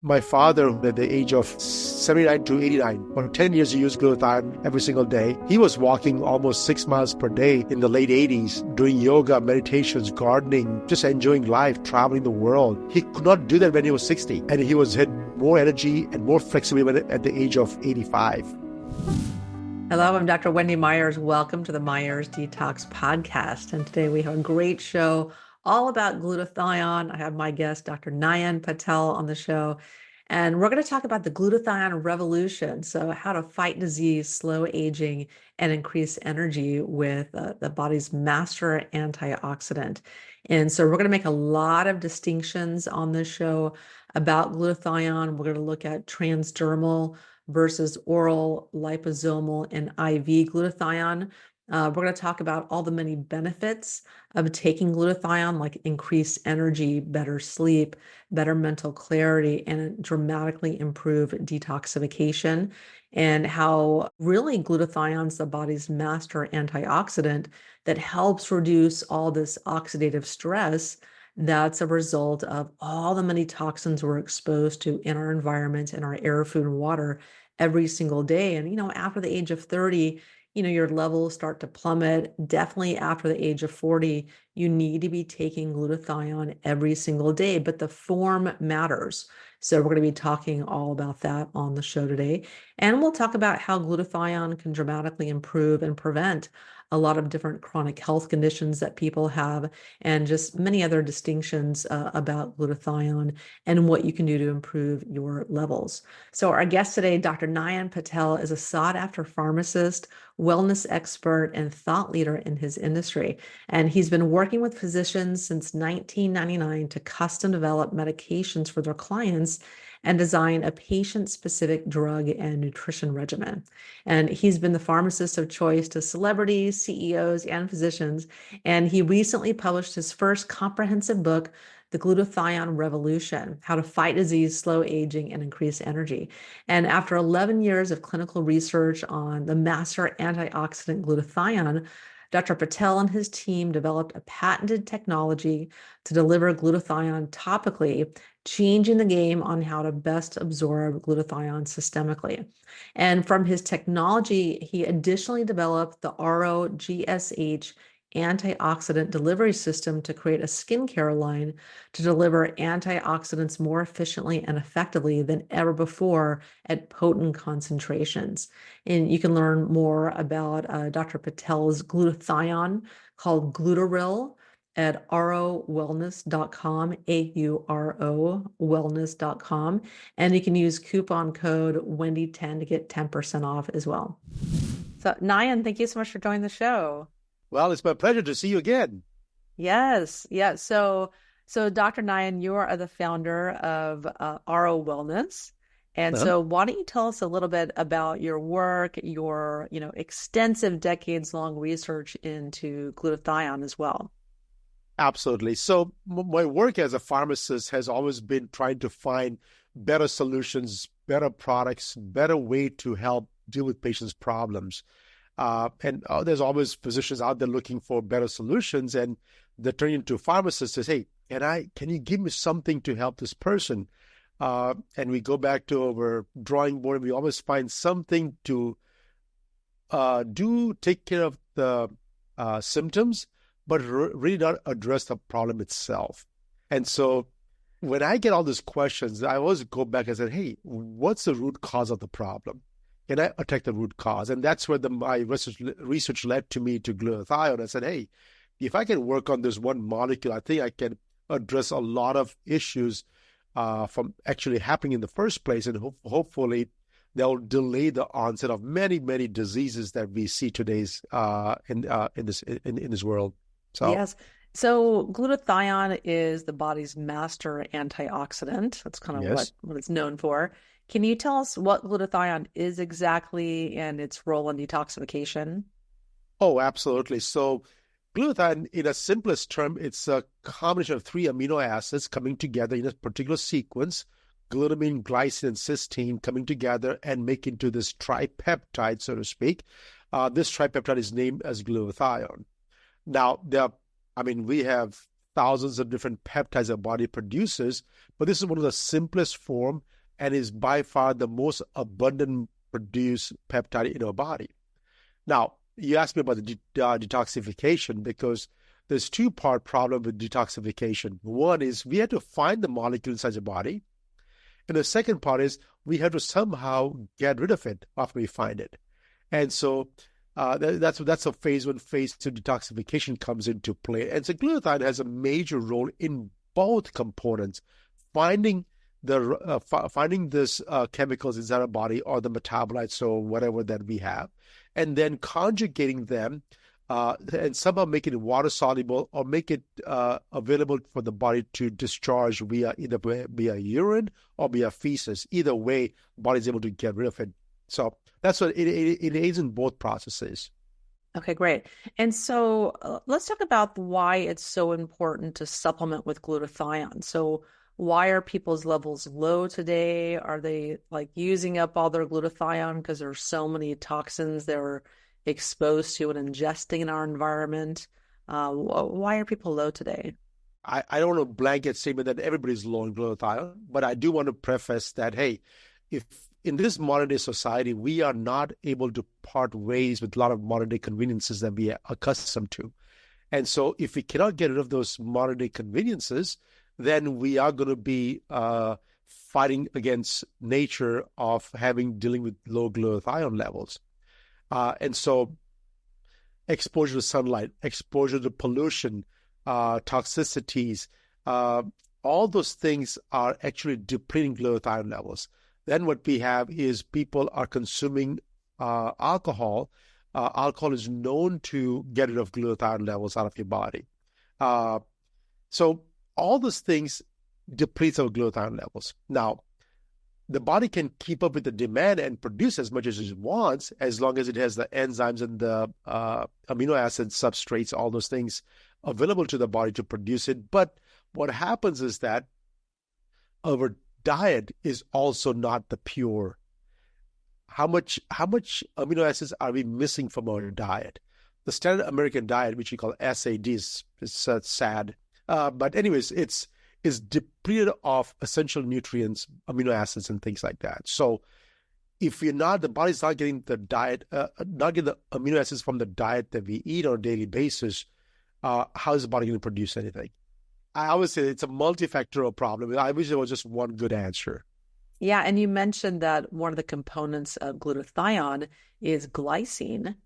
My father, at the age of 79 to 89, for 10 years he used glutathione every single day. He was walking almost 6 miles per day in the late 80s, doing yoga, meditations, gardening, just enjoying life, traveling the world. He could not do that when he was 60, and he had more energy and more flexibility at the age of 85. Hello, I'm Dr. Wendy Myers. Welcome to the Myers Detox Podcast. And today we have a great show all about glutathione. I have my guest, Dr. Nayan Patel, on the show. And we're going to talk about the glutathione revolution. So, how to fight disease, slow aging, and increase energy with the body's master antioxidant. And so, we're going to make a lot of distinctions on this show about glutathione. We're going to look at transdermal versus oral, liposomal, and IV glutathione. We're going to talk about all the many benefits of taking glutathione, like increased energy, better sleep, better mental clarity, and dramatically improved detoxification, and how really glutathione is the body's master antioxidant that helps reduce all this oxidative stress that's a result of all the many toxins we're exposed to in our environment, in our air, food, and water every single day. And, after the age of 30, your levels start to plummet. Definitely after the age of 40, you need to be taking glutathione every single day, but the form matters. So we're going to be talking all about that on the show today. And we'll talk about how glutathione can dramatically improve and prevent a lot of different chronic health conditions that people have, and just many other distinctions about glutathione and what you can do to improve your levels. So our guest today, Dr. Nayan Patel, is a sought-after pharmacist, wellness expert, and thought leader in his industry. And he's been working with physicians since 1999 to custom develop medications for their clients and design a patient-specific drug and nutrition regimen. And he's been the pharmacist of choice to celebrities, CEOs, and physicians. And he recently published his first comprehensive book, The Glutathione Revolution: How to Fight Disease, Slow Aging, and Increase Energy. And after 11 years of clinical research on the master antioxidant glutathione, Dr. Patel and his team developed a patented technology to deliver glutathione topically, changing the game on how to best absorb glutathione systemically. And from his technology, he additionally developed the ROGSH antioxidant delivery system to create a skincare line to deliver antioxidants more efficiently and effectively than ever before at potent concentrations. And you can learn more about Dr. Patel's glutathione, called Glutaryl, at arowellness.com, AURO wellness.com. And you can use coupon code Wendy10 to get 10% off as well. So, Nayan, thank you so much for joining the show. Well, it's my pleasure to see you again. Yes. Yeah. So Dr. Nayan, you are the founder of RO Wellness. And Uh-huh. so why don't you tell us a little bit about your work, your, extensive decades-long research into glutathione as well? Absolutely. So my work as a pharmacist has always been trying to find better solutions, better products, better way to help deal with patients' problems. And there's always physicians out there looking for better solutions, and they turn into pharmacists and say, hey, can you give me something to help this person? And we go back to our drawing board, and we always find something to take care of the symptoms, but really not address the problem itself. And so when I get all these questions, I always go back and say, hey, what's the root cause of the problem? Can I attack the root cause? And that's where my research led to me to glutathione. I said, hey, if I can work on this one molecule, I think I can address a lot of issues from actually happening in the first place. And hopefully they'll delay the onset of many, many diseases that we see today's in this world. So Yes. So glutathione is the body's master antioxidant. That's kind of yes. what it's known for. Can you tell us what glutathione is exactly and its role in detoxification? Oh, absolutely. So glutathione, in a simplest term, it's a combination of 3 amino acids coming together in a particular sequence: glutamine, glycine, and cysteine coming together and make into this tripeptide, so to speak. This tripeptide is named as glutathione. Now, we have thousands of different peptides the body produces, but this is one of the simplest form and is by far the most abundant produced peptide in our body. Now, you asked me about the detoxification because there's two-part problem with detoxification. One is we have to find the molecule inside the body, and the second part is we have to somehow get rid of it after we find it. And so that's a phase one, phase two detoxification comes into play. And so glutathione has a major role in both components, finding this chemicals inside our body or the metabolites or whatever that we have, and then conjugating them and somehow make it water soluble or make it available for the body to discharge via urine or via feces. Either way, the body is able to get rid of it. So that's what it aids in both processes. Okay, great. And so let's talk about why it's so important to supplement with glutathione. So why are people's levels low today? Are they like using up all their glutathione because there's so many toxins they're exposed to and ingesting in our environment? Why are people low today? I don't want to blanket statement that everybody's low in glutathione, but I do want to preface that, hey, if in this modern day society, we are not able to part ways with a lot of modern day conveniences that we are accustomed to. And so if we cannot get rid of those modern day conveniences, then we are going to be fighting against nature of dealing with low glutathione levels. And so exposure to sunlight, exposure to pollution, toxicities, all those things are actually depleting glutathione levels. Then what we have is people are consuming alcohol. Alcohol is known to get rid of glutathione levels out of your body. So all those things depletes our glutathione levels. Now, the body can keep up with the demand and produce as much as it wants as long as it has the enzymes and the amino acid substrates, all those things available to the body to produce it. But what happens is that our diet is also not the pure. How much amino acids are we missing from our diet? The standard American diet, which we call SAD, is sad. But anyways, it's depleted of essential nutrients, amino acids, and things like that. So if the body's not getting the diet, not getting the amino acids from the diet that we eat on a daily basis, how is the body going to produce anything? I always say it's a multifactorial problem. I wish there was just one good answer. Yeah, and you mentioned that one of the components of glutathione is glycine,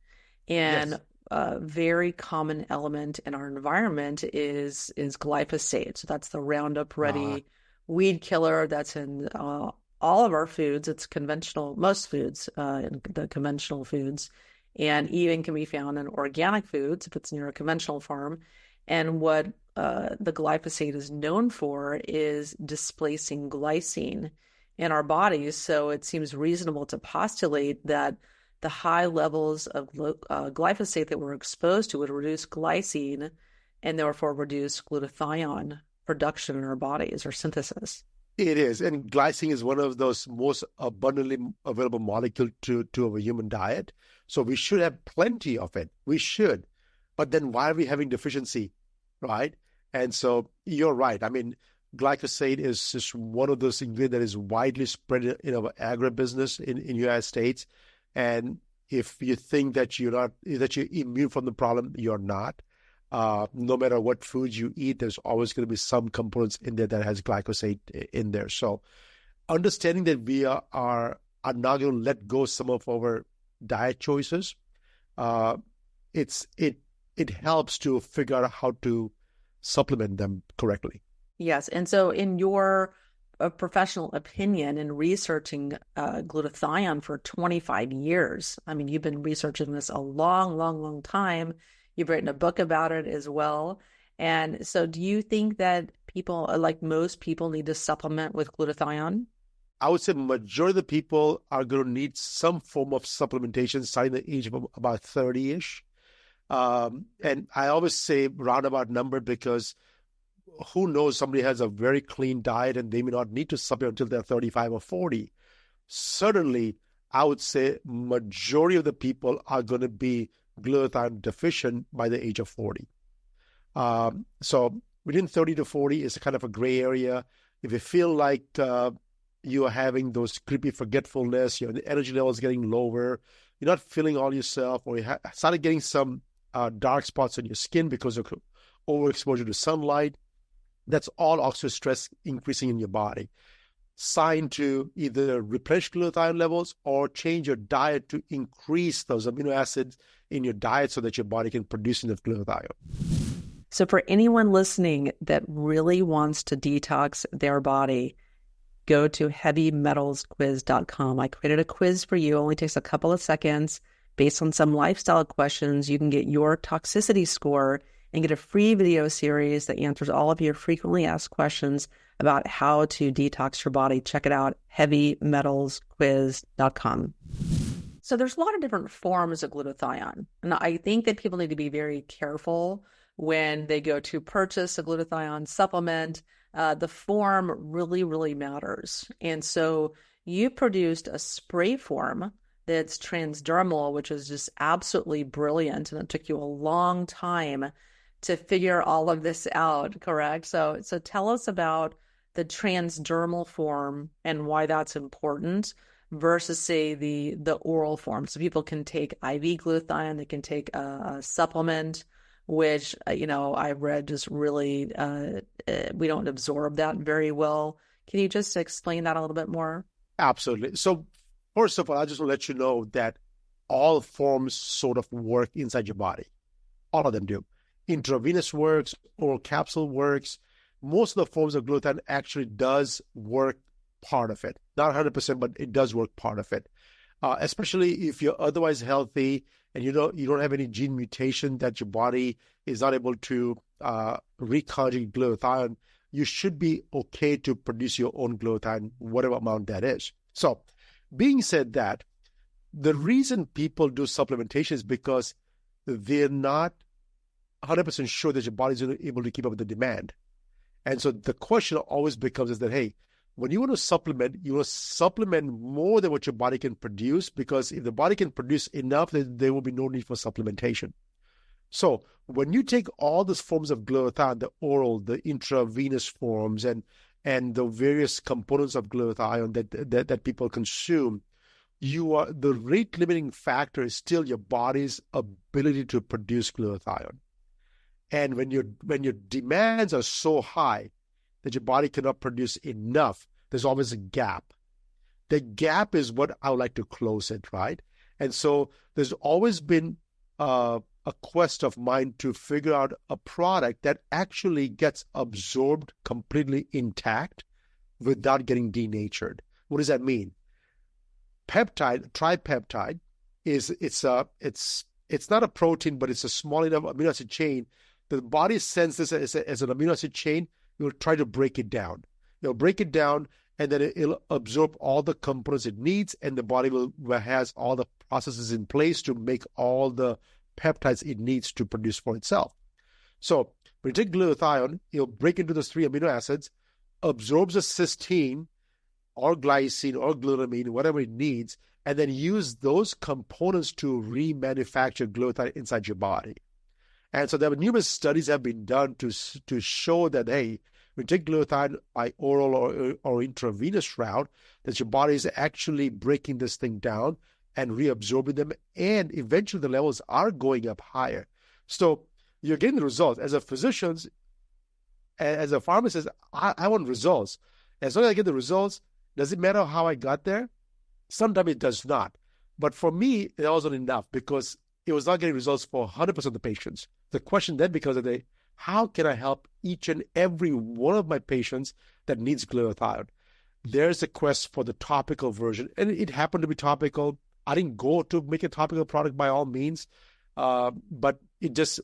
and Yes. a very common element in our environment is glyphosate. So that's the Roundup Ready weed killer that's in all of our foods. It's conventional, most foods, in the conventional foods, and even can be found in organic foods if it's near a conventional farm. And what the glyphosate is known for is displacing glycine in our bodies. So it seems reasonable to postulate that the high levels of glyphosate that we're exposed to would reduce glycine and therefore reduce glutathione production in our bodies or synthesis. It is. And glycine is one of those most abundantly available molecule to our human diet. So we should have plenty of it. We should. But then why are we having deficiency, right? And so you're right. I mean, glyphosate is just one of those ingredients that is widely spread in our agribusiness in the United States. And if you think that you're immune from the problem, you're not. No matter what foods you eat, there's always going to be some components in there that has glyphosate in there. So understanding that we are not going to let go some of our diet choices, it helps to figure out how to supplement them correctly. Yes. And so in your professional opinion in researching glutathione for 25 years, I mean, you've been researching this a long, long, long time. You've written a book about it as well. And so do you think that people, like most people, need to supplement with glutathione? I would say majority of the people are going to need some form of supplementation starting the age of about 30-ish. And I always say roundabout number because who knows, somebody has a very clean diet and they may not need to supplement until they're 35 or 40. Certainly, I would say majority of the people are going to be glutathione deficient by the age of 40. So within 30 to 40 is kind of a gray area. If you feel like you are having those creepy forgetfulness, your energy level is getting lower, you're not feeling all yourself, or you started getting some dark spots on your skin because of overexposure to sunlight, that's all oxidative stress increasing in your body. Sign to either replenish glutathione levels or change your diet to increase those amino acids in your diet so that your body can produce enough glutathione. So for anyone listening that really wants to detox their body, go to heavymetalsquiz.com. I created a quiz for you. It only takes a couple of seconds. Based on some lifestyle questions, you can get your toxicity score and get a free video series that answers all of your frequently asked questions about how to detox your body. Check it out, heavymetalsquiz.com. So there's a lot of different forms of glutathione. And I think that people need to be very careful when they go to purchase a glutathione supplement. The form really, really matters. And so you produced a spray form that's transdermal, which is just absolutely brilliant. And it took you a long time to figure all of this out, correct? So tell us about the transdermal form and why that's important versus, say, the oral form. So people can take IV glutathione, they can take a supplement, which, I've read just really, we don't absorb that very well. Can you just explain that a little bit more? Absolutely. So first of all, I just want to let you know that all forms sort of work inside your body. All of them do. Intravenous works, oral capsule works. Most of the forms of glutathione actually does work part of it. Not 100%, but it does work part of it. Especially if you're otherwise healthy and you don't have any gene mutation that your body is not able to reconjugate glutathione, you should be okay to produce your own glutathione, whatever amount that is. So, being said that, the reason people do supplementation is because they're not 100% sure that your body is able to keep up with the demand. And so the question always becomes is that, hey, when you want to supplement more than what your body can produce, because if the body can produce enough, then there will be no need for supplementation. So when you take all these forms of glutathione, the oral, the intravenous forms, and the various components of glutathione that people consume, the rate limiting factor is still your body's ability to produce glutathione. And when your demands are so high that your body cannot produce enough, there's always a gap. The gap is what I would like to close it, right? And so there's always been a quest of mine to figure out a product that actually gets absorbed completely intact without getting denatured. What does that mean? Tripeptide it's not a protein, but it's a small enough amino acid chain. The body sends this as an amino acid chain. You'll try to break it down. You'll break it down, and then it'll absorb all the components it needs, and the body has all the processes in place to make all the peptides it needs to produce for itself. So when you take glutathione, it'll break into those 3 amino acids, absorbs the cysteine or glycine or glutamine, whatever it needs, and then use those components to remanufacture glutathione inside your body. And so there are numerous studies that have been done to show that, hey, when you take glutathione by oral or intravenous route, that your body is actually breaking this thing down and reabsorbing them, and eventually the levels are going up higher. So you're getting the results. As a physician, as a pharmacist, I want results. As long as I get the results, does it matter how I got there? Sometimes it does not. But for me, it wasn't enough because it was not getting results for 100% of the patients. The question then becomes, how can I help each and every one of my patients that needs glutathione? There's a quest for the topical version, and it happened to be topical. I didn't go to make a topical product by all means, but the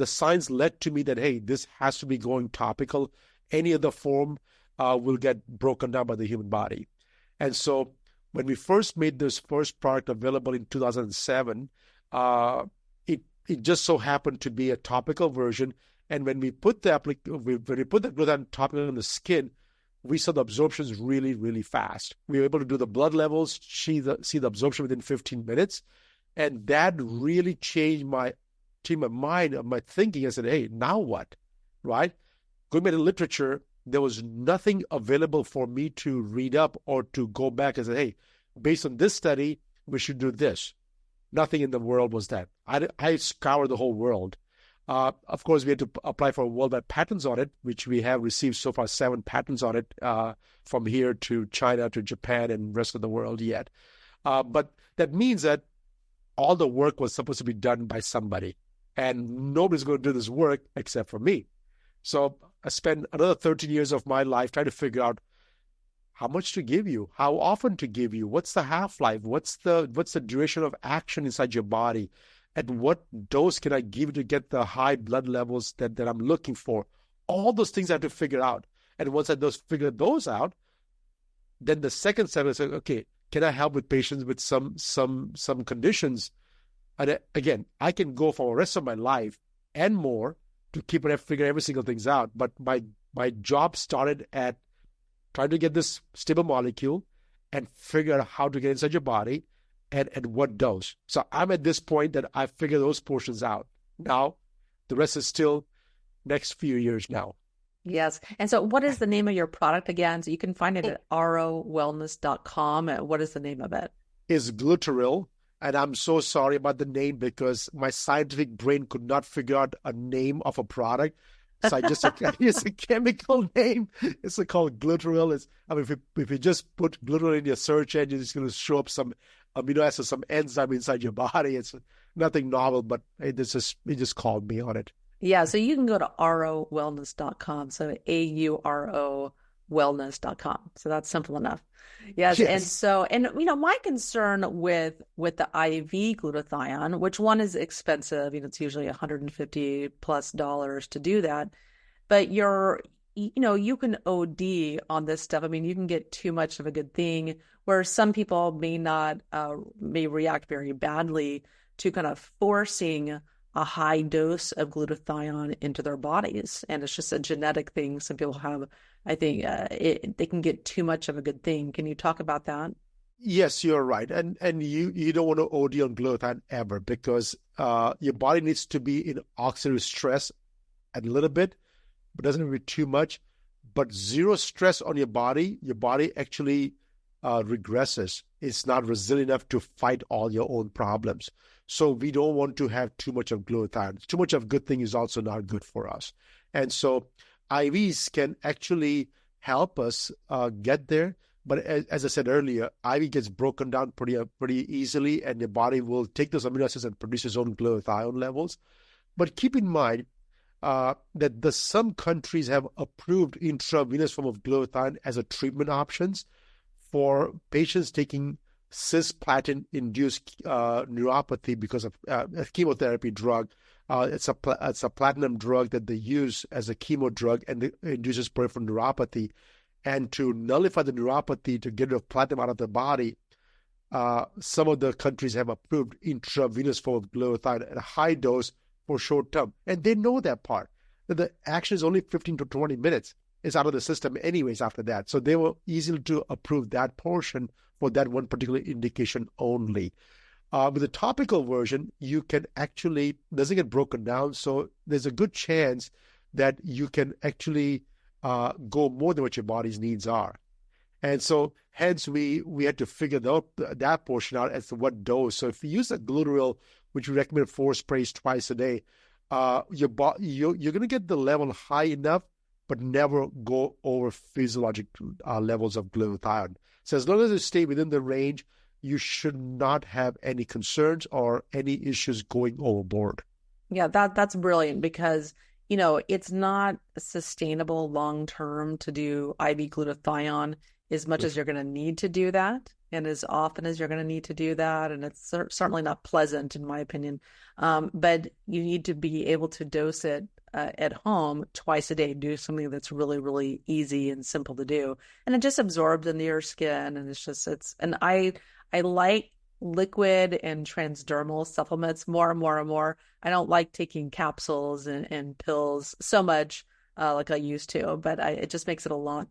science led to me that, hey, this has to be going topical. Any other form will get broken down by the human body. And so when we first made this first product available in 2007, it just so happened to be a topical version. And when we put the glutathione topical on the skin, we saw the absorptions really, really fast. We were able to do the blood levels, see the absorption within 15 minutes. And that really changed my mind, my thinking. I said, hey, now what? Right? going back to literature, there was nothing available for me to read up or to go back and say, hey, based on this study, we should do this. Nothing in the world was that. I scoured the whole world. Of course, we had to apply for worldwide patents on it, which we have received so far 7 patents on it from here to China to Japan and rest of the world yet. But that means that all the work was supposed to be done by somebody, and nobody's going to do this work except for me. So I spent another 13 years of my life trying to figure out how much to give you, how often to give you, what's the half-life, what's the duration of action inside your body, at what dose can I give you to get the high blood levels that I'm looking for. All those things I have to figure out. And once I figure those out, then the second step is, okay, can I help with patients with some conditions? And again, I can go for the rest of my life and more to keep and figure every single things out. But my job started at trying to get this stable molecule and figure out how to get inside your body and at what dose. So I'm at this point that I figure those portions out. Now, the rest is still next few years now. Yes. And so what is the name of your product again? So you can find it at rowellness.com. What is the name of it? It's Glutaryl. And I'm so sorry about the name because my scientific brain could not figure out a name of a product. So I just use a chemical name. It's called Glutaryl. If you just put Glutaryl in your search engine, it's going to show up some amino acids, some enzyme inside your body. It's nothing novel, but it just called me on it. Yeah, so you can go to rowellness.com. So AURO wellness.com. So that's simple enough. Yes. And my concern with the IV glutathione, which one is expensive, it's usually $150+ to do that, but you can OD on this stuff. I mean, you can get too much of a good thing where some people may react very badly to kind of forcing a high dose of glutathione into their bodies. And it's just a genetic thing. Some people have, I think they can get too much of a good thing. Can you talk about that? Yes, you're right. And you don't want to OD on glutathione ever because your body needs to be in oxidative stress a little bit, but doesn't be too much. But zero stress on your body actually regresses. It's not resilient enough to fight all your own problems. So we don't want to have too much of glutathione. Too much of good thing is also not good for us. And so IVs can actually help us get there. But as I said earlier, IV gets broken down pretty easily, and the body will take those amino acids and produce its own glutathione levels. But keep in mind that some countries have approved intravenous form of glutathione as a treatment options for patients taking cisplatin-induced neuropathy because of a chemotherapy drug. It's a platinum drug that they use as a chemo drug, and it induces peripheral neuropathy. And to nullify the neuropathy, to get rid of platinum out of the body, some of the countries have approved intravenous form of glutathione at a high dose for short term. And they know that part. That the action is only 15 to 20 minutes. It's out of the system anyways after that. So they were easy to approve that portion for that one particular indication only. With the topical version, you can actually, doesn't get broken down, so there's a good chance that you can actually go more than what your body's needs are. And so hence we had to figure that portion out as to what dose. So if you use a Glutaryl, which we recommend 4 sprays twice a day, you're going to get the level high enough, but never go over physiologic levels of glutathione. So as long as you stay within the range, you should not have any concerns or any issues going overboard. Yeah, that's brilliant because, it's not sustainable long-term to do IV glutathione as much as you're going to need to do that and as often as you're going to need to do that. And it's certainly not pleasant, in my opinion. But you need to be able to dose it at home twice a day, do something that's really, really easy and simple to do. And it just absorbs into your skin. And I like liquid and transdermal supplements more and more and more. I don't like taking capsules and pills so much like I used to, but it just makes it a lot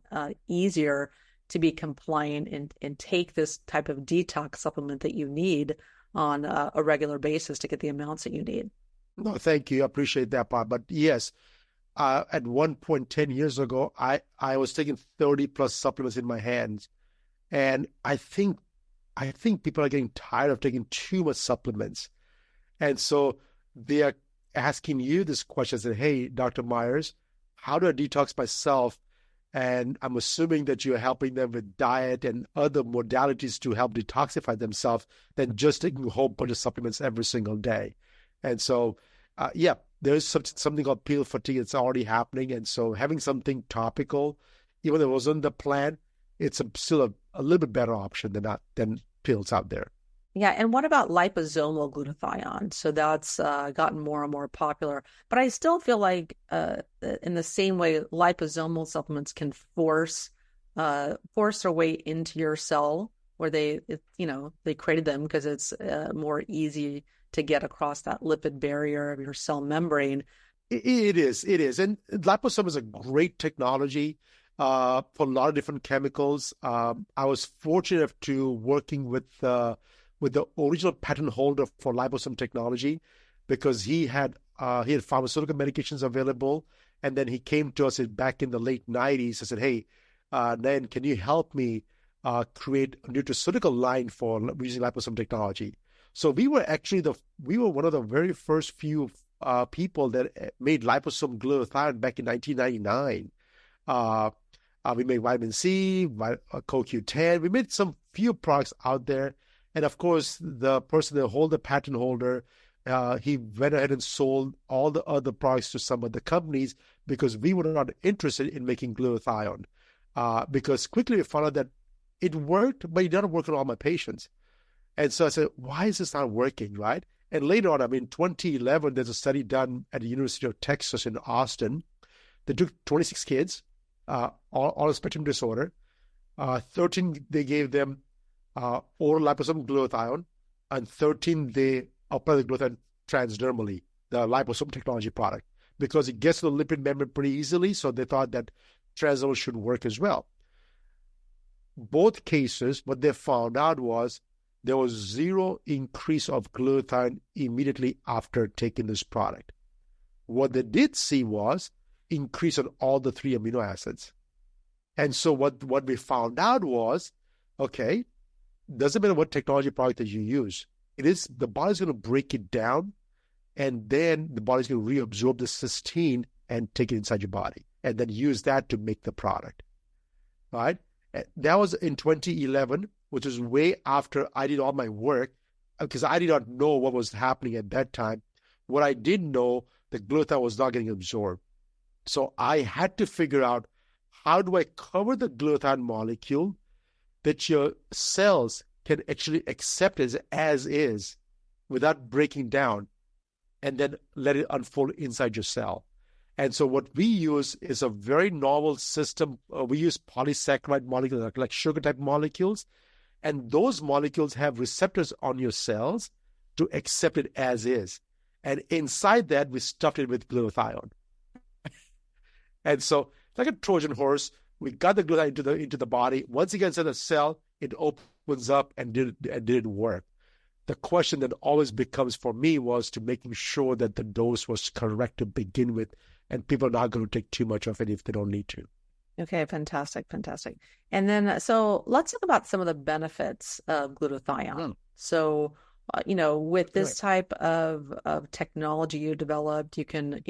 easier to be compliant and take this type of detox supplement that you need on a regular basis to get the amounts that you need. No, thank you. I appreciate that part. But yes, at one point 10 years ago, I was taking 30 plus supplements in my hands. And I think people are getting tired of taking too much supplements. And so they are asking you this question, say, hey, Dr. Myers, how do I detox myself? And I'm assuming that you're helping them with diet and other modalities to help detoxify themselves than just taking a whole bunch of supplements every single day. And so, yeah, there's something called pill fatigue that's already happening. And so having something topical, even though it wasn't the plan, it's still a little bit better option than pills out there. Yeah, and what about liposomal glutathione? So that's gotten more and more popular. But I still feel like, in the same way, liposomal supplements can force their way into your cell, where they created them because it's more easy to get across that lipid barrier of your cell membrane. It is. And liposome is a great technology for a lot of different chemicals. I was fortunate enough to working with the original patent holder for liposome technology, because he had pharmaceutical medications available, and then he came to us back in the late 90s and said, "Hey, Nayan, can you help me create a nutraceutical line for using liposome technology?" So we were one of the very first few people that made liposome glutathione back in 1999. We made vitamin C, CoQ10. We made some few products out there. And of course, the person that hold the patent holder, he went ahead and sold all the other products to some of the companies because we were not interested in making glutathione. Because quickly we found out that it worked, but it didn't work on all my patients. And so I said, why is this not working, right? And later on, 2011, there's a study done at the University of Texas in Austin. They took 26 kids, all spectrum disorder. 13, they gave them oral liposomal glutathione, and 13, they apply the glutathione transdermally, the liposome technology product, because it gets to the lipid membrane pretty easily, so they thought that transdermal should work as well. Both cases, what they found out was there was zero increase of glutathione immediately after taking this product. What they did see was increase on all the 3 amino acids. And so what we found out was, okay, doesn't matter what technology product that you use, the body's going to break it down, and then the body's going to reabsorb the cysteine and take it inside your body, and then use that to make the product. All right? That was in 2011, which was way after I did all my work, because I did not know what was happening at that time. What I did know, the glutathione was not getting absorbed. So I had to figure out, how do I cover the glutathione molecule that your cells can actually accept as is without breaking down, and then let it unfold inside your cell. And so what we use is a very novel system. We use polysaccharide molecules, like sugar-type molecules, and those molecules have receptors on your cells to accept it as is. And inside that, we stuffed it with glutathione. And so, like a Trojan horse, we got the glutathione into the body. Once it gets in the cell, it opens up and did it work. The question that always becomes for me was to making sure that the dose was correct to begin with, and people are not going to take too much of it if they don't need to. Okay, fantastic. And then, so let's talk about some of the benefits of glutathione. So, with this type of technology you developed, you can,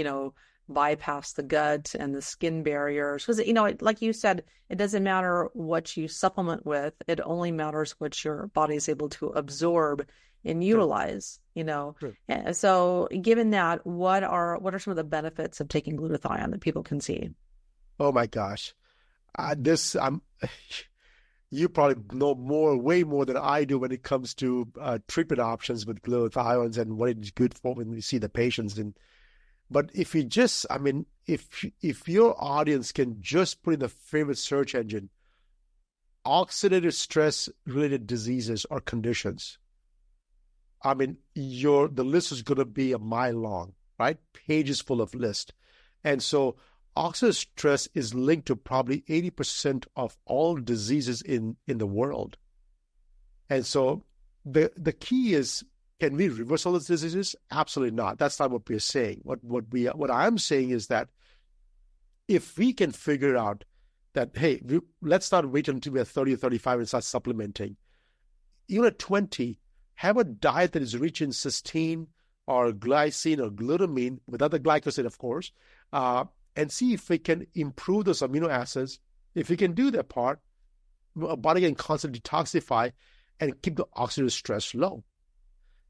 bypass the gut and the skin barriers. Because, like you said, it doesn't matter what you supplement with. It only matters what your body is able to absorb and utilize, Sure. And so given that, what are some of the benefits of taking glutathione that people can see? Oh my gosh. You probably know way more than I do when it comes to treatment options with glutathiones and what it's good for when we see the patients. But if you just, if your audience can just put in the favorite search engine, oxidative stress related diseases or conditions, the list is going to be a mile long, right? Pages full of list. And so oxidative stress is linked to probably 80% of all diseases in the world. And so the key is, can we reverse all those diseases? Absolutely not. That's not what we're saying. What I'm saying is that if we can figure out that, hey, let's not wait until we're 30 or 35 and start supplementing. Even at 20, have a diet that is rich in cysteine or glycine or glutamine, without the glycoside, of course, and see if we can improve those amino acids. If we can do that part, our body can constantly detoxify and keep the oxidative stress low.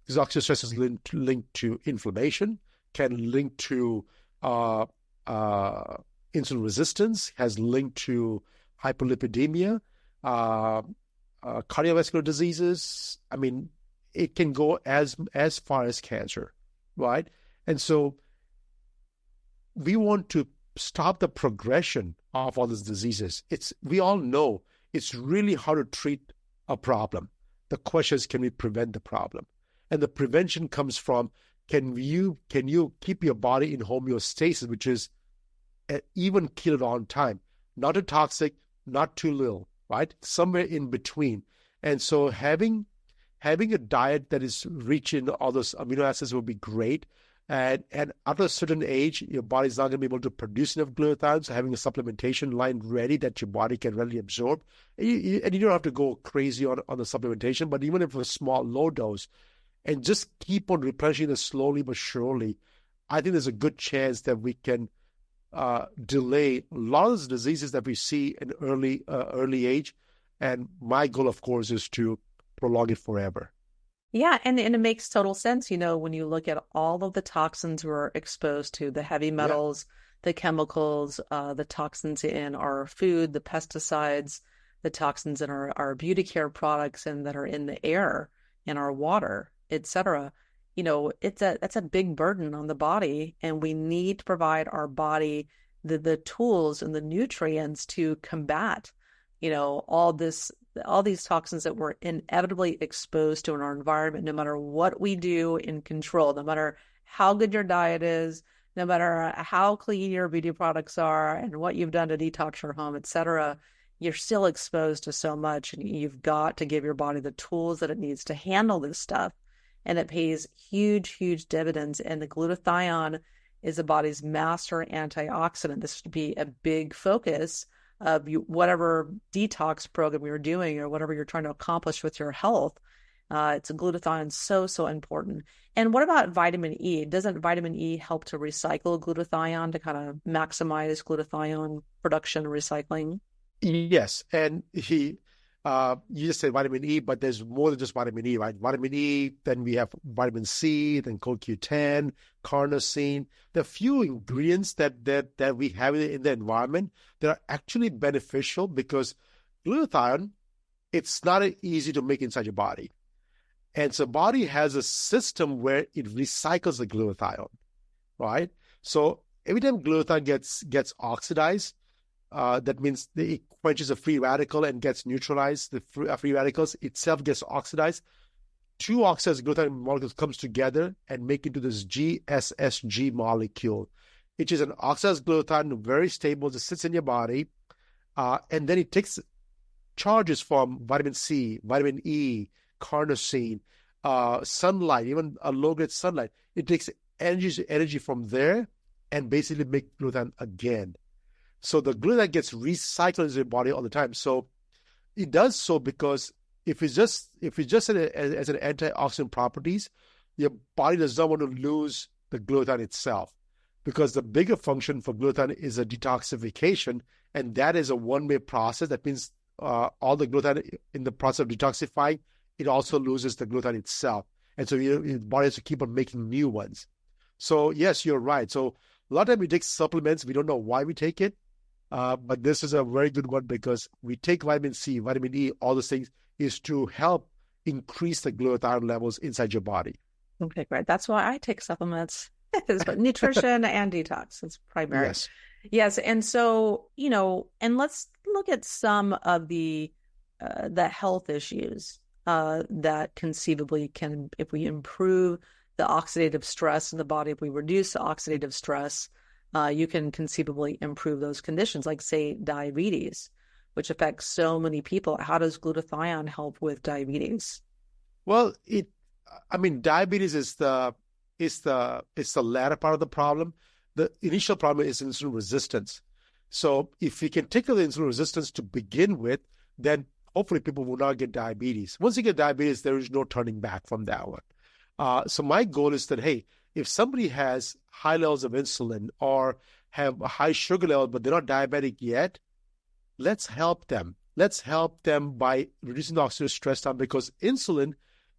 Because oxidative stress is linked to inflammation, can link to insulin resistance, has linked to hyperlipidemia, cardiovascular diseases. I mean, it can go as far as cancer, right? And so we want to stop the progression of all these diseases. We all know it's really hard to treat a problem. The question is, can we prevent the problem? And the prevention comes from, can you keep your body in homeostasis, which is an even kilo on time, not too toxic, not too little, right? Somewhere in between. And so having a diet that is rich in all those amino acids would be great. And after a certain age, your body's not going to be able to produce enough glutathione. So having a supplementation line ready that your body can readily absorb. And you don't have to go crazy on the supplementation, but even if a small low dose, and just keep on replenishing it slowly but surely, I think there's a good chance that we can delay a lot of those diseases that we see in early age. And my goal, of course, is to prolong it forever. Yeah, and it makes total sense, when you look at all of the toxins we're exposed to, the heavy metals, the chemicals, the toxins in our food, the pesticides, the toxins in our beauty care products and that are in the air, in our water, etc. That's a big burden on the body, and we need to provide our body the tools and the nutrients to combat, all these toxins that we're inevitably exposed to in our environment, no matter what we do in control, no matter how good your diet is, no matter how clean your beauty products are and what you've done to detox your home, etc. You're still exposed to so much, and you've got to give your body the tools that it needs to handle this stuff. And it pays huge, huge dividends. And the glutathione is the body's master antioxidant. This would be a big focus of whatever detox program you're doing or whatever you're trying to accomplish with your health. It's a glutathione so important. And what about vitamin E? Doesn't vitamin E help to recycle glutathione to kind of maximize glutathione production and recycling? Yes, and you just said vitamin E, but there's more than just vitamin E, right? Vitamin E, then we have vitamin C, then CoQ10, carnosine. There are few ingredients that we have in the environment that are actually beneficial, because glutathione, it's not easy to make inside your body. And so body has a system where it recycles the glutathione, right? So every time glutathione gets oxidized, that means it quenches a free radical and gets neutralized. The free radicals itself gets oxidized. Two oxidized glutathione molecules comes together and make into this GSSG molecule, which is an oxidized glutathione, very stable, that sits in your body, and then it takes charges from vitamin C, vitamin E, carnosine, sunlight, even a low-grade sunlight. It takes energy from there and basically make glutathione again. So the glutathione gets recycled into your body all the time. So it does so because if it's just as an antioxidant properties, your body does not want to lose the glutathione itself, because the bigger function for glutathione is a detoxification, and that is a one-way process. That means all the glutathione in the process of detoxifying, it also loses the glutathione itself, and so your body has to keep on making new ones. So yes, you're right. So a lot of time we take supplements, we don't know why we take it. But this is a very good one, because we take vitamin C, vitamin E, all those things is to help increase the glutathione levels inside your body. Okay, great. That's why I take supplements. It's nutrition and detox. It's primary. Yes. Yes. And so, and let's look at some of the health issues that conceivably can, if we improve the oxidative stress in the body, if we reduce the oxidative stress, you can conceivably improve those conditions, like, say, diabetes, which affects so many people. How does glutathione help with diabetes? Well, diabetes is the latter part of the problem. The initial problem is insulin resistance. So if we can take away insulin resistance to begin with, then hopefully people will not get diabetes. Once you get diabetes, there is no turning back from that one. So my goal is that, hey, if somebody has high levels of insulin or have a high sugar level, but they're not diabetic yet, let's help them. Let's help them by reducing the oxidative stress down, because insulin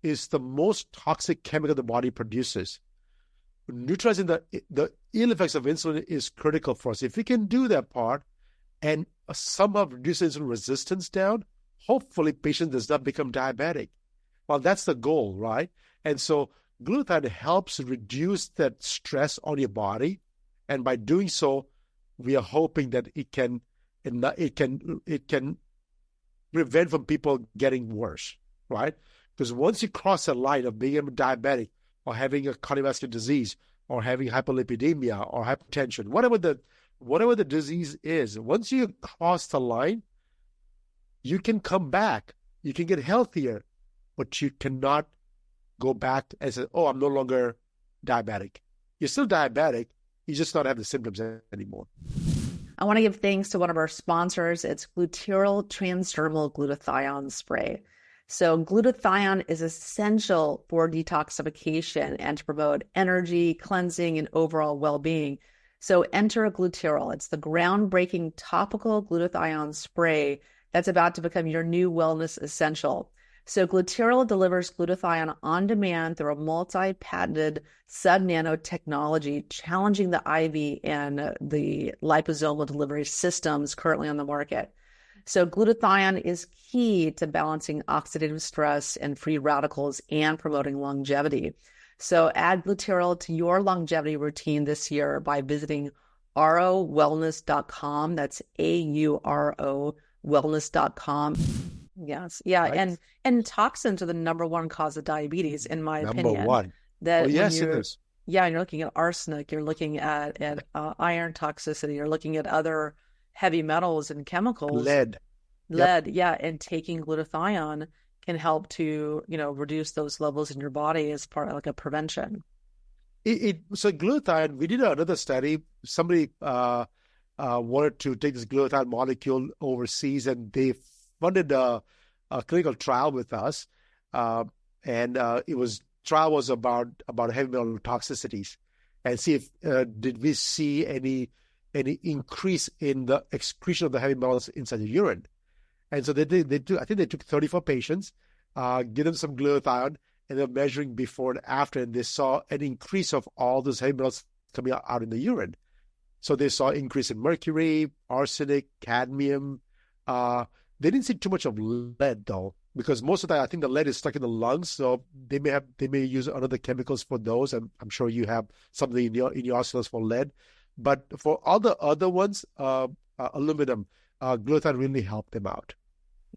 is the most toxic chemical the body produces. Neutralizing the ill effects of insulin is critical for us. If we can do that part and somehow reduce insulin resistance down, hopefully patient does not become diabetic. Well, that's the goal, right? And so glutathione helps reduce that stress on your body, and by doing so, we are hoping that it can prevent from people getting worse, right? Because once you cross the line of being diabetic or having a cardiovascular disease or having hyperlipidemia or hypertension, whatever the disease is, once you cross the line, you can come back, you can get healthier, but you cannot go back and say, oh, I'm no longer diabetic. You're still diabetic, you just don't have the symptoms anymore. I want to give thanks to one of our sponsors. It's Glutaryl transdermal glutathione spray. So glutathione is essential for detoxification and to promote energy, cleansing, and overall well-being. So enter Glutaryl. It's the groundbreaking topical glutathione spray that's about to become your new wellness essential. So Glutaryl delivers glutathione on demand through a multi-patented sub-nano technology, challenging the IV and the liposomal delivery systems currently on the market. So glutathione is key to balancing oxidative stress and free radicals and promoting longevity. So add Glutaryl to your longevity routine this year by visiting arowellness.com. That's AURO wellness.com. Yes. Yeah. Right? And toxins are the number one cause of diabetes, in my opinion. Number one. That yes, it is. Yeah, you're looking at arsenic, you're looking at iron toxicity, you're looking at other heavy metals and chemicals. Lead. Yeah, and taking glutathione can help to, reduce those levels in your body as part of like a prevention. So glutathione, we did another study. Somebody wanted to take this glutathione molecule overseas, and they funded a clinical trial with us, and trial was about heavy metal toxicities, and see if did we see any increase in the excretion of the heavy metals inside the urine. And so I think they took 34 patients, give them some glutathione, and they're measuring before and after, and they saw an increase of all those heavy metals coming out in the urine. So they saw increase in mercury, arsenic, cadmium. They didn't see too much of lead though, because most of the time I think the lead is stuck in the lungs, so they may use other chemicals for those, and I'm sure you have something in your arsenals for lead. But for all the other ones, aluminum, glutathione really helped them out.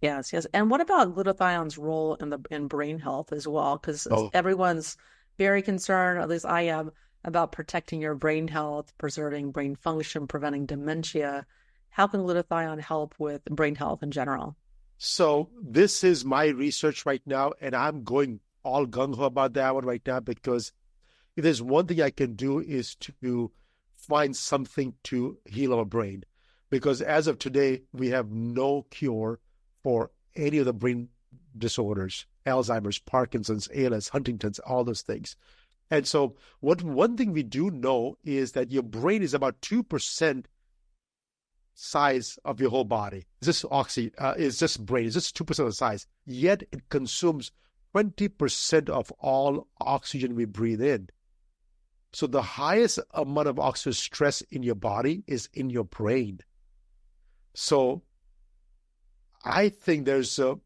Yes. And what about glutathione's role in brain health as well? Because everyone's very concerned, at least I am, about protecting your brain health, preserving brain function, preventing dementia. How can glutathione help with brain health in general? So this is my research right now, and I'm going all gung-ho about that one right now, because if there's one thing I can do is to find something to heal our brain. Because as of today, we have no cure for any of the brain disorders, Alzheimer's, Parkinson's, ALS, Huntington's, all those things. And so one thing we do know is that your brain is about 2% size of your whole body. It's just brain. It's just 2% of the size. Yet it consumes 20% of all oxygen we breathe in. So the highest amount of oxidative stress in your body is in your brain. So I think there's a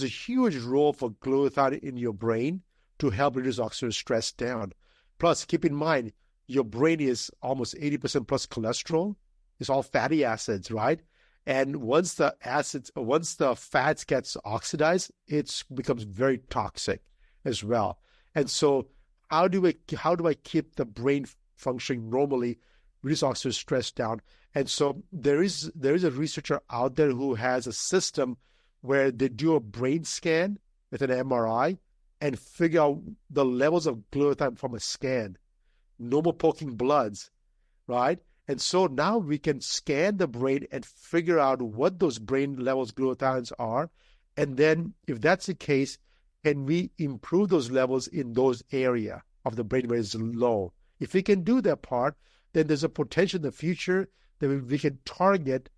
huge role for glutathione in your brain to help reduce oxidative stress down. Plus, keep in mind, your brain is almost 80% plus cholesterol. It's all fatty acids, right? And once the fats gets oxidized, it becomes very toxic as well. And so how do I keep the brain functioning normally, reduce oxidative stress down? And so there is a researcher out there who has a system where they do a brain scan with an MRI and figure out the levels of glutathione from a scan. No more poking bloods, right? And so now we can scan the brain and figure out what those brain levels glutathiones are. And then if that's the case, can we improve those levels in those area of the brain where it's low? If we can do that part, then there's a potential in the future that we can target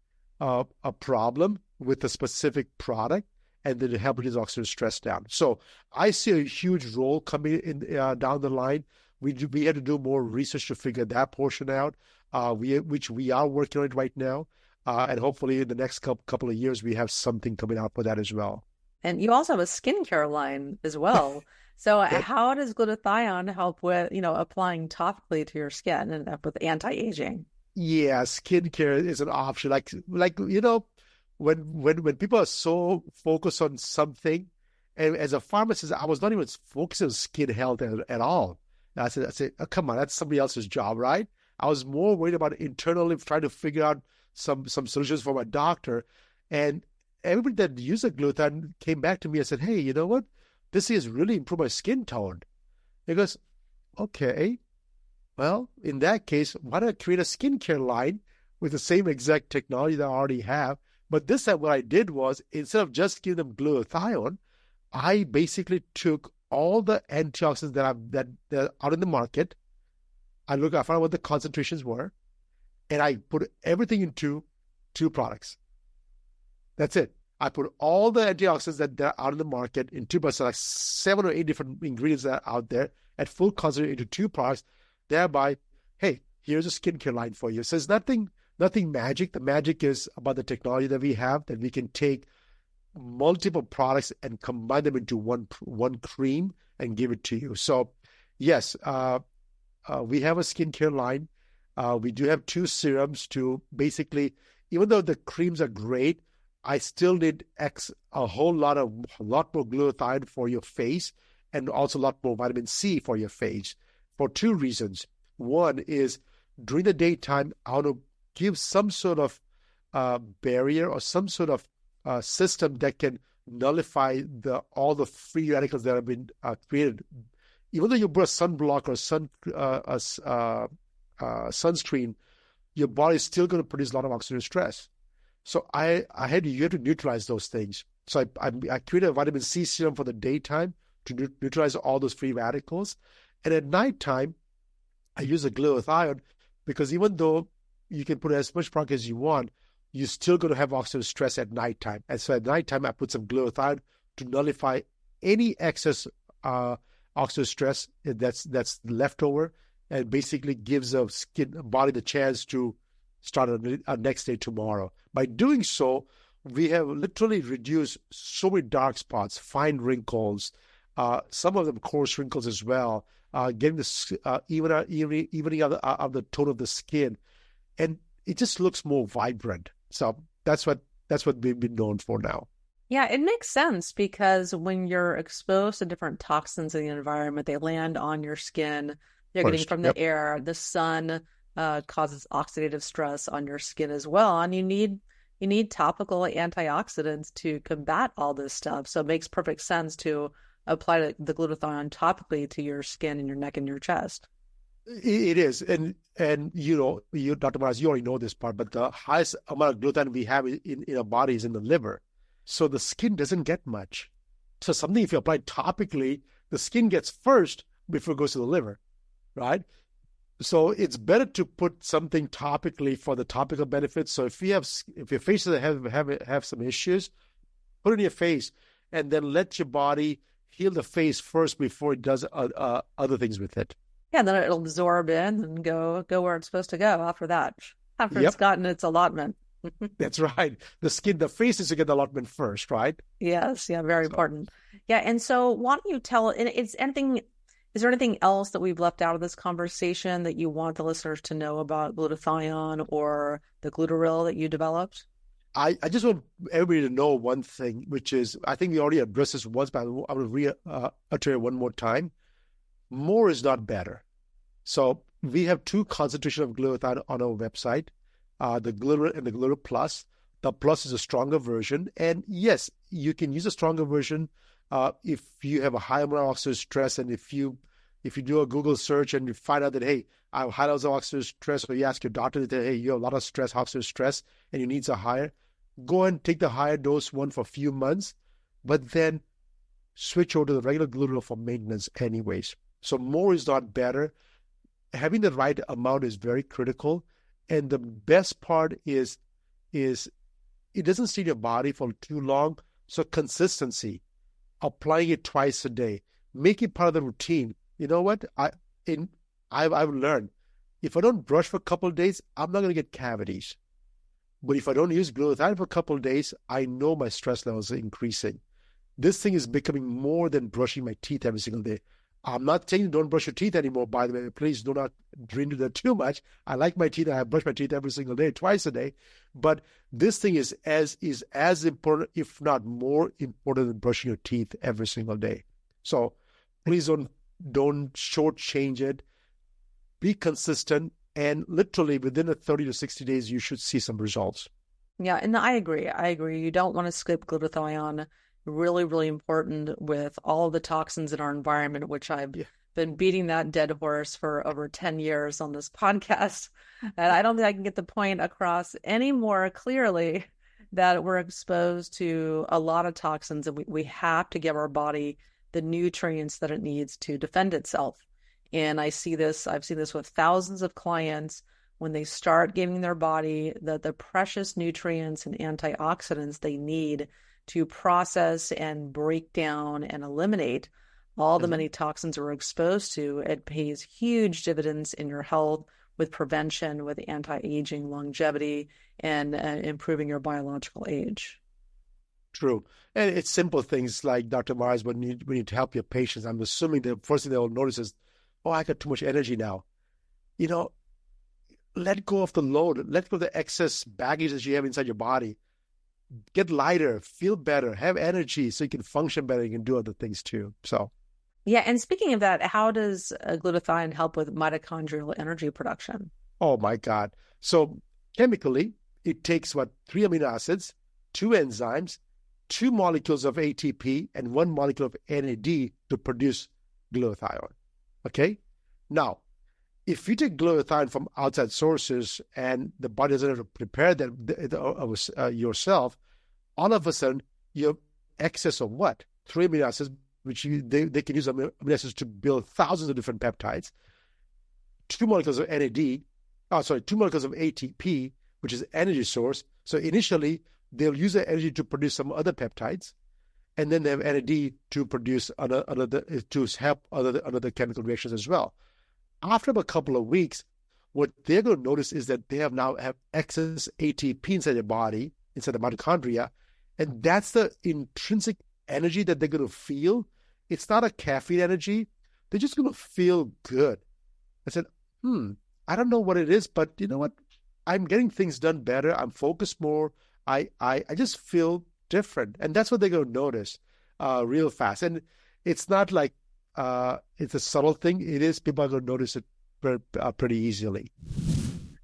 a problem with a specific product and then help reduce oxidative stress down. So I see a huge role coming in down the line. We had to do more research to figure that portion out, which we are working on it right now. And hopefully in the next couple of years, we have something coming out for that as well. And you also have a skincare line as well. So how does glutathione help with, applying topically to your skin and with anti-aging? Yeah, skincare is an option. When people are so focused on something, and as a pharmacist, I was not even focusing on skin health at all. I said, oh, come on, that's somebody else's job, right? I was more worried about internally trying to figure out some solutions for my doctor. And everybody that used the glutathione came back to me and said, hey, you know what? This has really improved my skin tone. He goes, okay, well, in that case, why don't I create a skincare line with the same exact technology that I already have? But this time what I did was, instead of just giving them glutathione, I basically took all the antioxidants that are out in the market. I found out what the concentrations were, and I put everything into 2 products. That's it. I put all the antioxidants that are out in the market in 2 products, like 7 or 8 different ingredients that are out there at full concentration into 2 products. Thereby, hey, here's a skincare line for you. So it's nothing magic. The magic is about the technology that we have, that we can take multiple products and combine them into one cream and give it to you. So yes, we have a skincare line. We do have 2 serums to basically, even though the creams are great, I still need a lot more glutathione for your face, and also a lot more vitamin C for your face, for 2 reasons. One is, during the daytime, I want to give some sort of barrier or some sort of system that can nullify all the free radicals that have been created. Even though you put a sunblock or sunscreen, your body is still going to produce a lot of oxidative stress. So you have to neutralize those things. So I created a vitamin C serum for the daytime to neutralize all those free radicals. And at nighttime, I use a glutathione, because even though you can put as much product as you want, you're still going to have oxidative stress at nighttime. And so at nighttime, I put some glutathione to nullify any excess oxidative stress that's left over, and basically gives a body the chance to start a next day tomorrow. By doing so, we have literally reduced so many dark spots, fine wrinkles, some of them coarse wrinkles as well, getting the evening of the tone of the skin, and it just looks more vibrant. So that's what we've been known for now. Yeah, it makes sense, because when you're exposed to different toxins in the environment, they land on your skin. You're getting from the air. The sun causes oxidative stress on your skin as well, and you need topical antioxidants to combat all this stuff. So it makes perfect sense to apply the glutathione topically to your skin and your neck and your chest. It is, and you, Dr. Maras, you already know this part, but the highest amount of glutathione we have in our body is in the liver. So the skin doesn't get much. So something, if you apply topically, the skin gets first before it goes to the liver, right? So it's better to put something topically for the topical benefits. So if your face have some issues, put it in your face, and then let your body heal the face first before it does other things with it. Yeah, and then it'll absorb in and go where it's supposed to go after that, after it's gotten its allotment. That's right. The face is to get the allotment first, right? Yes, yeah, very important. Yeah, and so why don't you tell, and is there anything else that we've left out of this conversation that you want the listeners to know about glutathione or the Glutaryl that you developed? I just want everybody to know one thing, which is, I think we already addressed this once, but I will reiterate it one more time. More is not better. So we have 2 concentrations of glutathione on our website, the Glutaryl and the Glutaryl Plus. The Plus is a stronger version. And yes, you can use a stronger version if you have a high amount of oxidative stress, and if you if you do a Google search and you find out that, hey, I have high levels of oxidative stress, or you ask your doctor that, hey, you have a lot of stress, oxidative stress, and your needs are higher, go and take the higher dose one for a few months, but then switch over to the regular Glutaryl for maintenance anyways. So more is not better. Having the right amount is very critical. And the best part is it doesn't stay in your body for too long. So consistency, applying it twice a day, make it part of the routine. You know what? I've learned if I don't brush for a couple of days, I'm not going to get cavities. But if I don't use glutathione for a couple of days, I know my stress levels are increasing. This thing is becoming more than brushing my teeth every single day. I'm not saying don't brush your teeth anymore, by the way. Please do not drink that too much. I like my teeth. I brush my teeth every single day, twice a day. But this thing is as important, if not more important, than brushing your teeth every single day. So please don't shortchange it. Be consistent, and literally within 30 to 60 days, you should see some results. Yeah, and I agree. You don't want to skip glutathione. Really, really important with all of the toxins in our environment, which I've been beating that dead horse for over 10 years on this podcast. And I don't think I can get the point across any more clearly that we're exposed to a lot of toxins, and we have to give our body the nutrients that it needs to defend itself. And I've seen this with thousands of clients when they start giving their body the precious nutrients and antioxidants they need to process and break down and eliminate all the many toxins we're exposed to. It pays huge dividends in your health with prevention, with anti-aging, longevity, and improving your biological age. True. And it's simple things like, Dr. Myers, when you need to help your patients, I'm assuming the first thing they'll notice is, oh, I got too much energy now. Let go of the load. Let go of the excess baggage that you have inside your body. Get lighter, feel better, have energy so you can function better. You can do other things too. So, yeah. And speaking of that, how does glutathione help with mitochondrial energy production? Oh my God. So chemically, it takes 3 amino acids, 2 enzymes, 2 molecules of ATP, and 1 molecule of NAD to produce glutathione. Okay? Now, if you take glutathione from outside sources and the body doesn't have to prepare that yourself, all of a sudden you have excess of what? 3 amino acids, which they can use amino acids to build thousands of different peptides. 2 molecules of 2 molecules of ATP, which is energy source. So initially they'll use that energy to produce some other peptides, and then they have NAD to produce to help other chemical reactions as well. After a couple of weeks, what they're going to notice is that they now have excess ATP inside their body, inside the mitochondria, and that's the intrinsic energy that they're going to feel. It's not a caffeine energy. They're just going to feel good. I said, I don't know what it is, but you know what? I'm getting things done better. I'm focused more. I just feel different. And that's what they're going to notice real fast. And it's not like it's a subtle thing. It is. People are going to notice it pretty easily.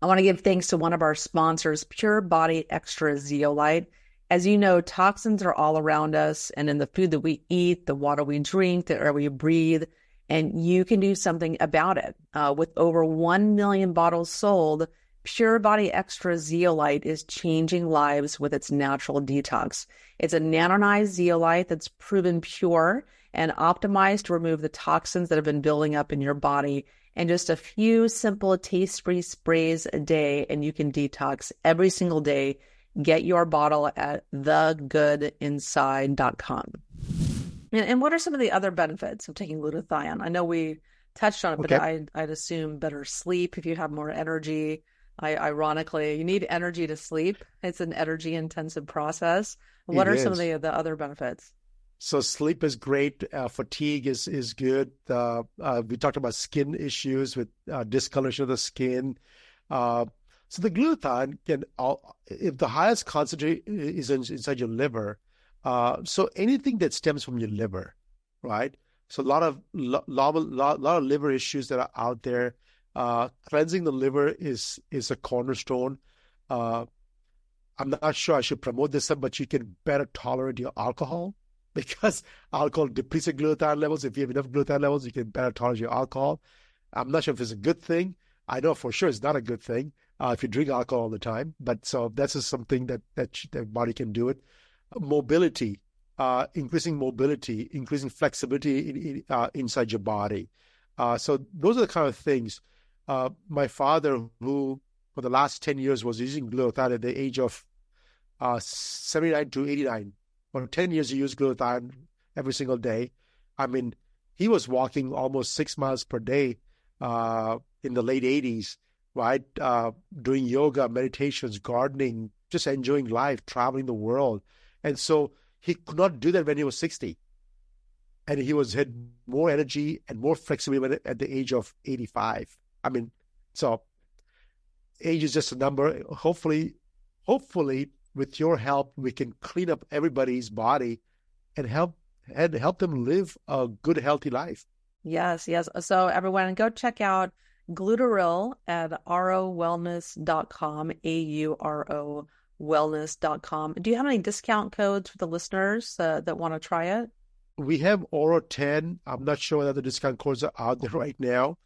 I want to give thanks to one of our sponsors, Pure Body Extra Zeolite. As you know, toxins are all around us and in the food that we eat, the water we drink, the air we breathe, and you can do something about it. With over 1 million bottles sold, Pure Body Extra Zeolite is changing lives with its natural detox. It's a nanonized zeolite that's proven pure and optimized to remove the toxins that have been building up in your body. And just a few simple taste-free sprays a day, and you can detox every single day. Get your bottle at thegoodinside.com. And what are some of the other benefits of taking glutathione? I know we touched on it, Okay. but I'd assume better sleep if you have more energy. Ironically, you need energy to sleep. It's an energy-intensive process. What are some of the other benefits? So sleep is great. Fatigue is good. We talked about skin issues with discoloration of the skin. So the glutathione if the highest concentrate is inside your liver, so anything that stems from your liver, right? So a lot of liver issues that are out there. Cleansing the liver is a cornerstone. I'm not sure I should promote this, but you can better tolerate your alcohol. because alcohol depletes your glutathione levels. If you have enough glutathione levels, you can better tolerate your alcohol. I'm not sure if it's a good thing. I know for sure it's not a good thing if you drink alcohol all the time. But so that's just something that the body can do it. Mobility, increasing mobility, increasing flexibility inside your body. So those are the kind of things. My father, who for the last 10 years was using glutathione at the age of 79 to 89. For 10 years, he used glutathione every single day. I mean, he was walking almost 6 miles per day in the late 80s, right? Doing yoga, meditations, gardening, just enjoying life, traveling the world. And so he could not do that when he was 60. And he had more energy and more flexibility at the age of 85. I mean, so age is just a number. Hopefully, with your help, we can clean up everybody's body and help them live a good, healthy life. Yes. So everyone, go check out Glutaryl at arowellness.com, AURO wellness.com. Do you have any discount codes for the listeners that want to try it? We have Oro 10. I'm not sure whether the discount codes are out there right now.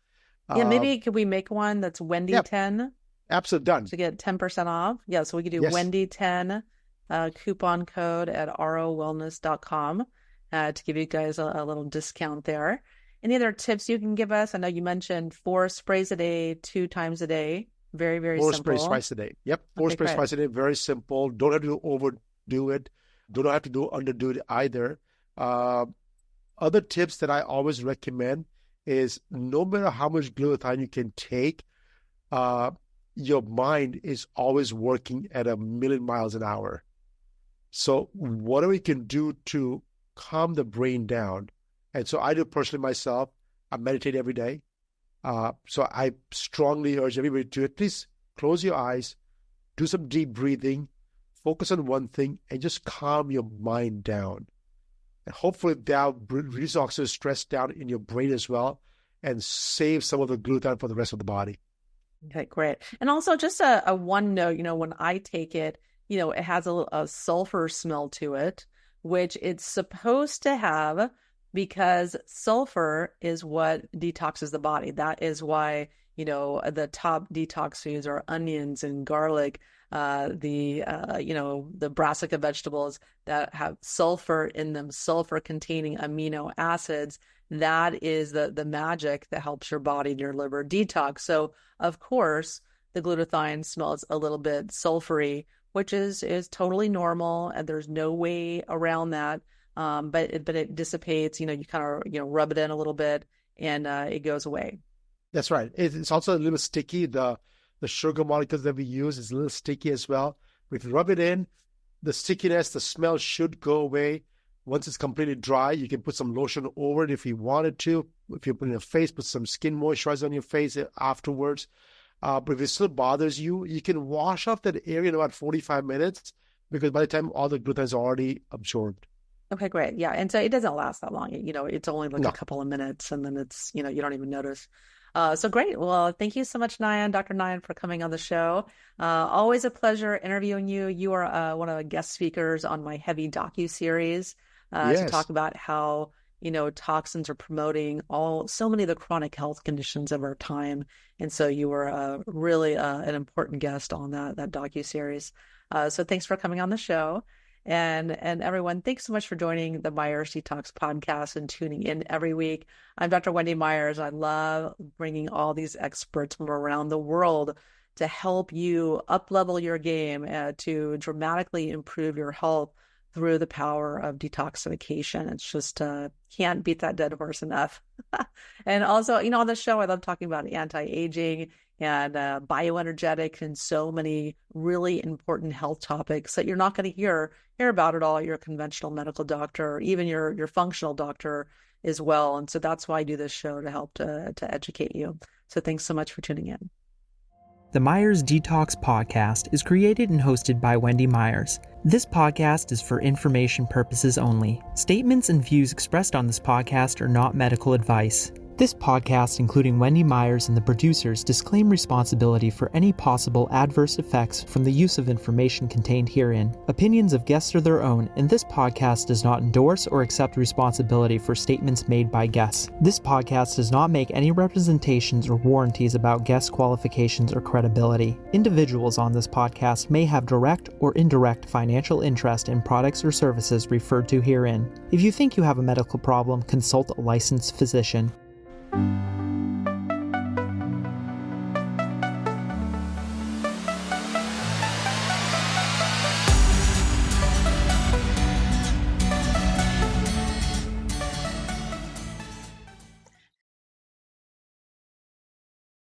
Yeah, maybe could we make one that's Wendy 10? Absolutely done. To get 10% off. Yeah, so we could do Wendy 10 coupon code at arowellness.com to give you guys a little discount there. Any other tips you can give us? I know you mentioned 4 sprays a day, 2 times a day. Very, very simple. 4 sprays twice a day. Yep, 4 sprays twice a day. Very simple. Don't have to overdo it. Don't have to underdo it either. Other tips that I always recommend is no matter how much glutathione you can take, your mind is always working at 1,000,000 miles an hour. So whatever you can do to calm the brain down. And so I do personally myself, I meditate every day. So I strongly urge everybody to at least close your eyes, do some deep breathing, focus on one thing, and just calm your mind down. And hopefully that'll reduce oxidative stress down in your brain as well and save some of the glutathione for the rest of the body. Okay, great. And also just a one note, when I take it, it has a sulfur smell to it, which it's supposed to have because sulfur is what detoxes the body. That is why, the top detox foods are onions and garlic, the brassica vegetables that have sulfur in them, sulfur containing amino acids. That is the magic that helps your body and your liver detox. So of course the glutathione smells a little bit sulfury, which is totally normal, and there's no way around that. But it dissipates. You kind of rub it in a little bit, and it goes away. That's right. It's also a little sticky. The sugar molecules that we use is a little sticky as well. If you rub it in, the stickiness, the smell should go away. Once it's completely dry, you can put some lotion over it if you wanted to. If you put it in your face, put some skin moisturizer on your face afterwards. But if it still bothers you, you can wash off that area in about 45 minutes because by the time all the glutathione is already absorbed. Okay, great. Yeah. And so it doesn't last that long. It's only like a couple of minutes, and then it's, you don't even notice. So great. Well, thank you so much, Nayan, Dr. Nayan, for coming on the show. Always a pleasure interviewing you. You are one of the guest speakers on my heavy docu-series to talk about how, toxins are promoting so many of the chronic health conditions of our time. And so you were really an important guest on that docu-series. So thanks for coming on the show. And everyone, thanks so much for joining the Myers Detox podcast and tuning in every week. I'm Dr. Wendy Myers. I love bringing all these experts from around the world to help you up-level your game to dramatically improve your health through the power of detoxification. It's just can't beat that dead horse enough. And also, on the show, I love talking about anti-aging and bioenergetics and so many really important health topics that you're not going to hear about at all at your conventional medical doctor or even your functional doctor as well. And so that's why I do this show, to help to educate you. So thanks so much for tuning in. The Myers Detox Podcast is created and hosted by Wendy Myers. This podcast is for information purposes only. Statements and views expressed on this podcast are not medical advice. This podcast, including Wendy Myers and the producers, disclaim responsibility for any possible adverse effects from the use of information contained herein. Opinions of guests are their own, and this podcast does not endorse or accept responsibility for statements made by guests. This podcast does not make any representations or warranties about guest qualifications or credibility. Individuals on this podcast may have direct or indirect financial interest in products or services referred to herein. If you think you have a medical problem, consult a licensed physician.